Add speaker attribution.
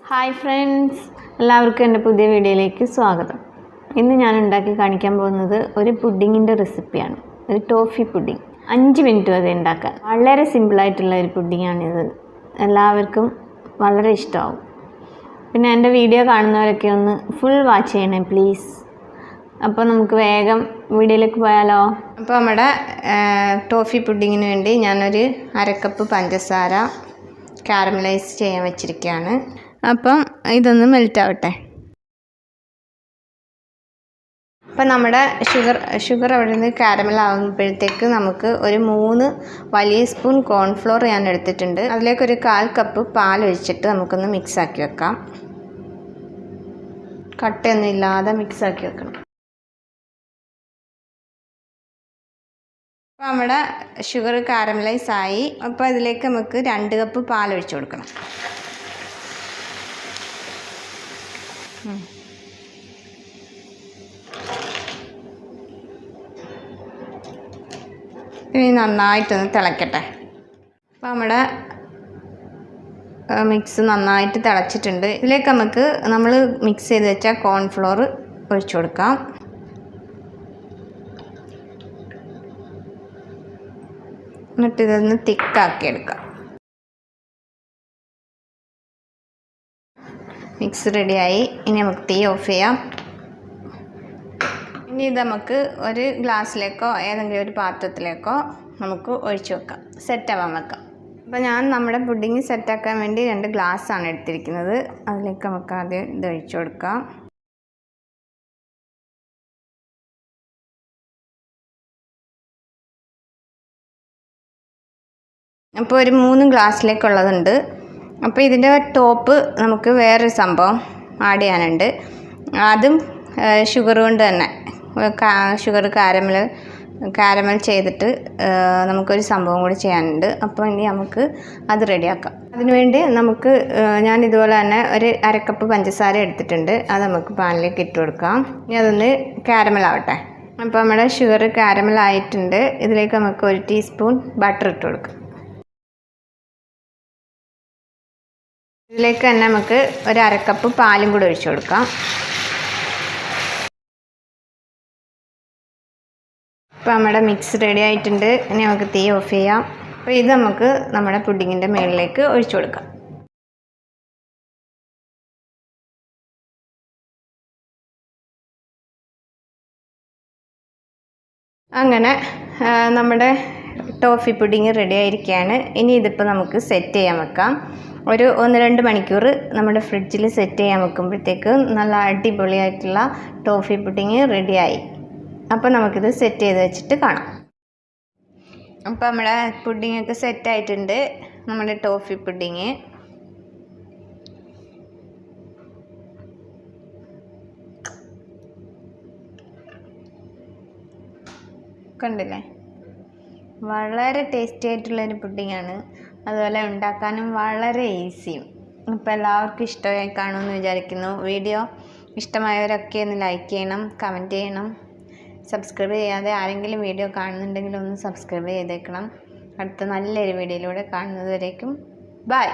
Speaker 1: Hi friends, എല്ലാവർക്കും എൻ്റെ പുതിയ വീഡിയോയിലേക്ക് സ്വാഗതം. ഇന്ന് ഞാൻ ഉണ്ടാക്കി കാണിക്കാൻ പോകുന്നത് ഒരു പുഡിങ്ങിൻ്റെ റെസിപ്പിയാണ്. ഒരു ടോഫി പുഡിങ്. 5 മിനിറ്റ് വരെ ഉണ്ടാക്കാൻ വളരെ സിമ്പിളായിട്ടുള്ള ഒരു പുഡിങ്ങാണിത്. എല്ലാവർക്കും വളരെ ഇഷ്ടമാവും. പിന്നെ എൻ്റെ വീഡിയോ കാണുന്നവരൊക്കെ ഒന്ന് ഫുൾ വാച്ച് ചെയ്യണേ പ്ലീസ്. അപ്പോൾ നമുക്ക് വേഗം വീഡിയോയിലേക്ക് പോയാലോ. അപ്പോൾ നമ്മുടെ ടോഫി പുഡിങ്ങിന് വേണ്ടി ഞാനൊരു 1/2 കപ്പ് പഞ്ചസാര കാരമലൈസ് ചെയ്യാൻ വെച്ചിരിക്കുകയാണ്. അപ്പം ഇതൊന്ന് മെൽറ്റ് ആവട്ടെ. അപ്പം നമ്മുടെ ഷുഗർ അവിടെ നിന്ന് കാരമൽ ആകുമ്പോഴത്തേക്ക് നമുക്ക് ഒരു 3 വലിയ സ്പൂൺ കോൺഫ്ലോർ ഞാൻ എടുത്തിട്ടുണ്ട്. അതിലേക്കൊരു 1/4 കപ്പ് പാൽ ഒഴിച്ചിട്ട് നമുക്കൊന്ന് മിക്സാക്കി വെക്കാം. കട്ടയൊന്നും ഇല്ലാതെ മിക്സാക്കി വെക്കണം. അപ്പോൾ നമ്മുടെ ഷുഗർ കാരമലൈസ് ആയി. അപ്പോൾ അതിലേക്ക് നമുക്ക് 2 കപ്പ് പാൽ ഒഴിച്ചു കൊടുക്കണം. ഇനി നന്നായിട്ടൊന്ന് തിളയ്ക്കട്ടെ. അപ്പോൾ നമ്മുടെ മിക്സ് നന്നായിട്ട് തിളച്ചിട്ടുണ്ട്. ഇതിലേക്ക് നമുക്ക് നമ്മൾ മിക്സ് ചെയ്ത് വെച്ച കോൺഫ്ലോർ ഒഴിച്ചു കൊടുക്കാം. എന്നിട്ട് ഇതൊന്ന് തിക്കാക്കി എടുക്കാം. മിക്സ് റെഡിയായി. ഇനി നമുക്ക് തീ ഓഫ് ചെയ്യാം. ഇനി ഇത് നമുക്ക് ഒരു ഗ്ലാസ്സിലേക്കോ ഏതെങ്കിലും ഒരു പാത്രത്തിലേക്കോ നമുക്ക് ഒഴിച്ചു വെക്കാം, സെറ്റാവാൻ വെക്കാം. അപ്പോൾ ഞാൻ നമ്മുടെ പുഡിങ് സെറ്റാക്കാൻ വേണ്ടി 2 ഗ്ലാസ്സാണ് എടുത്തിരിക്കുന്നത്. അതിലേക്ക് നമുക്ക് ആദ്യം ഇത് ഒഴിച്ചു കൊടുക്കാം. അപ്പോൾ ഒരു 3 ഗ്ലാസ്സിലേക്കുള്ളതുണ്ട്. അപ്പോൾ ഇതിൻ്റെ ടോപ്പ് നമുക്ക് വേറൊരു സംഭവം ആഡ് ചെയ്യാനുണ്ട്. അതും ഷുഗർ കൊണ്ട് തന്നെ ഷുഗർ കാരമൽ ചെയ്തിട്ട് നമുക്കൊരു സംഭവം കൂടി ചെയ്യാനുണ്ട്. അപ്പോൾ ഇനി നമുക്ക് അത് റെഡിയാക്കാം. അതിനുവേണ്ടി നമുക്ക് ഞാൻ ഇതുപോലെ തന്നെ ഒരു 1/2 കപ്പ് പഞ്ചസാര എടുത്തിട്ടുണ്ട്. അത് നമുക്ക് പാനിലേക്ക് ഇട്ട് കൊടുക്കാം. ഇനി അതൊന്ന് കാരമൽ ആവട്ടെ. അപ്പോൾ നമ്മുടെ ഷുഗർ കാരമൽ ആയിട്ടുണ്ട്. ഇതിലേക്ക് നമുക്ക് 1 ടീസ്പൂൺ ബട്ടർ ഇട്ട് കൊടുക്കാം. ഇതിലേക്ക് തന്നെ നമുക്ക് ഒരു 1/2 കപ്പ് പാലും കൂടി ഒഴിച്ചു കൊടുക്കാം. അപ്പോൾ നമ്മുടെ മിക്സ് റെഡി ആയിട്ടുണ്ട്. ഇനി നമുക്ക് തീ ഓഫ് ചെയ്യാം. അപ്പോൾ ഇത് നമുക്ക് നമ്മുടെ പുഡിങ്ങിൻ്റെ മുകളിലേക്ക് ഒഴിച്ചു കൊടുക്കാം. അങ്ങനെ നമ്മുടെ ടോഫി പുഡിങ് റെഡി ആയിരിക്കുകയാണ്. ഇനി ഇതിപ്പോൾ നമുക്ക് സെറ്റ് ചെയ്യാൻ വെക്കാം. ഒരു 1-2 മണിക്കൂർ നമ്മുടെ ഫ്രിഡ്ജിൽ സെറ്റ് ചെയ്യാൻ വെക്കുമ്പോഴത്തേക്ക് നല്ല അടിപൊളിയായിട്ടുള്ള ടോഫി പുഡിങ് റെഡിയായി. അപ്പോൾ നമുക്കിത് സെറ്റ് ചെയ്ത് വെച്ചിട്ട് കാണാം. അപ്പോൾ നമ്മുടെ പുഡിങ്ങൊക്കെ സെറ്റായിട്ടുണ്ട്. നമ്മുടെ ടോഫി പുഡിങ് കണ്ടില്ലേ, വളരെ ടേസ്റ്റി ആയിട്ടുള്ളൊരു പുഡിങ്ങാണ്. അതുപോലെ ഉണ്ടാക്കാനും വളരെ ഈസിയും. അപ്പോൾ എല്ലാവർക്കും ഇഷ്ടമായി കാണുമെന്ന് വിചാരിക്കുന്നു. വീഡിയോ ഇഷ്ടമായവരൊക്കെ ഒന്ന് ലൈക്ക് ചെയ്യണം, കമൻറ്റ് ചെയ്യണം. സബ്സ്ക്രൈബ് ചെയ്യാതെ ആരെങ്കിലും വീഡിയോ കാണുന്നുണ്ടെങ്കിൽ ഒന്ന് സബ്സ്ക്രൈബ് ചെയ്തേക്കണം. അടുത്ത നല്ലൊരു വീഡിയോയിലൂടെ കാണുന്നത് വരേക്കും ബൈ.